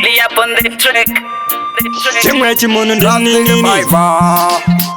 Leah on the track. chemwechi munhu ndinini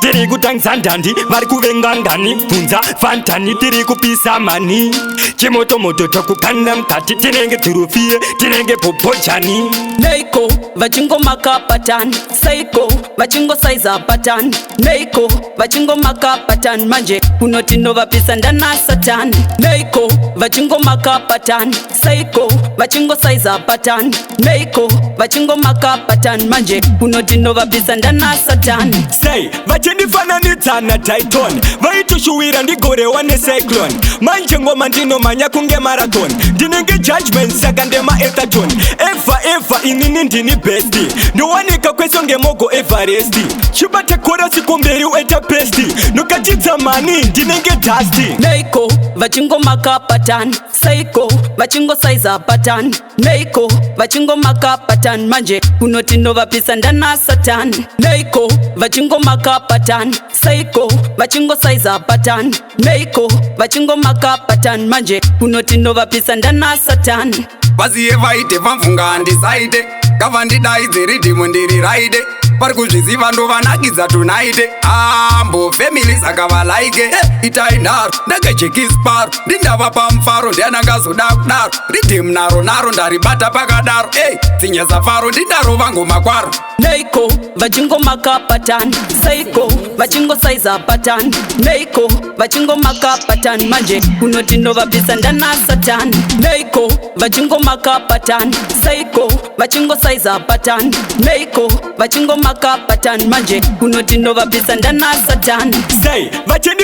tiri kutangisa ndandi vari kuvenga ngani bvunza fantani tiri kupisa mani chimotomoto chokukanda mukati tinenge turufie tinenge popojani Seiko vachingomaka patani Seiko vachingosaiza patani Seiko vachingomaka patani manje kunoti ndovapisa ndana satani Seiko vachingomaka patani Seiko vachingosaiza patani Seiko vachingomaka patani manje kunoti ndovapisa ndana satani sei vachindifananidzana Titan vaitoshuwira ndigorewa necyclone manje ngoma ndinomanya kunge marathon ndinenge judgment saka ndemaethaton eva inini ndini besti ndowanika kwesonge mogo everesti chibata korasi kumberi ueta pesti nokachidza mani ndinenge dusty Seiko vachingomaka patani Seiko vachingosaiza patani Seiko vachingomaka patani manje kunoti ndovapisa ndana satani Seiko vachingomaka patani Seiko vachingosaiza patani Seiko vachingomaka patani manje kunoti ndovapisa ndana satani vaziye vaite vamvunga handisaite kavandidaidze ridhimu ndiri raide vari kuzviziva ndovanakidza tunaite ambo femili saka valaike itai nharo ndakajekisiparo ndindava pamufaro ndianangazoda kudaro ridhimu naro ndaribata pakadaro dzinyasa faro ndindarova ngoma kwaro Seiko vachingomaka patani Seiko vachingosaiza patani Seiko vachingomaka patani manje kunoti ndovapisa ndana satani Seiko vachingomaka patani Seiko vachingosaiza patani Seiko vachingomaka patani manje kunoti ndovapisa ndana satani sei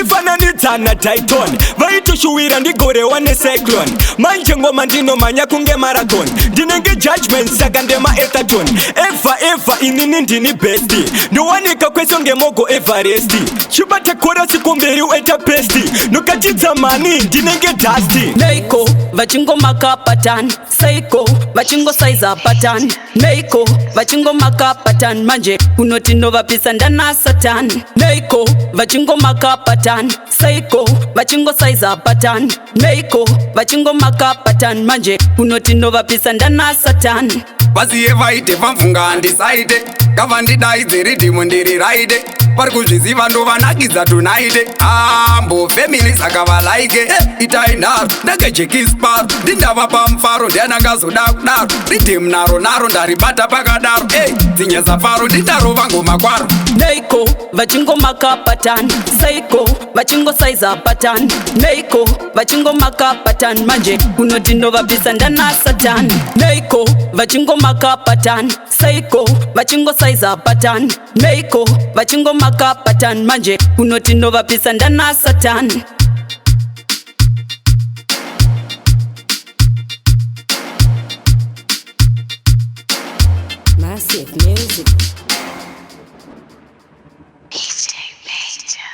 vachindifananidzana Titan vaitoshuwira ndigorewa necyclone manje ngoma ndinomanya kunge marathon ndinenge judgment saka ndemaethaton eva inini ndini besti ndowanika kwesonge mogo everesti chibata korasi kumberi ueta pesti nokachidza mani ndinenge dusty Seiko vachingomaka patani Seiko vachingosaiza patani Seiko vachingomaka patani manje kunoti ndovapisa ndana satani Seiko vachingomaka patani Seiko vachingosaiza patani Seiko vachingomaka patani manje kunoti ndovapisa ndana satani vaziye vaite vamvunga handisaite kavandidaidze ridhimu ndiri raide vari kuzviziva ndovanakidza tunaite ambo femili saka valaike itai nharo ndakajekisiparo ndindava pamufaro ndianangazoda kudaro ridhimu naro ndaribata pakadaro dzinyasa faro ndindarova ngoma kwaro Seiko vachingomaka patani Seiko vachingosaiza patani Seiko vachingomaka patani manje kunoti ndovapisa ndana satani Seiko vachingomaka patani Seiko vachingosaiza patani Seiko vachingomaka patani manje kunoti ndovapisa ndana satani Massive music. DJ Major.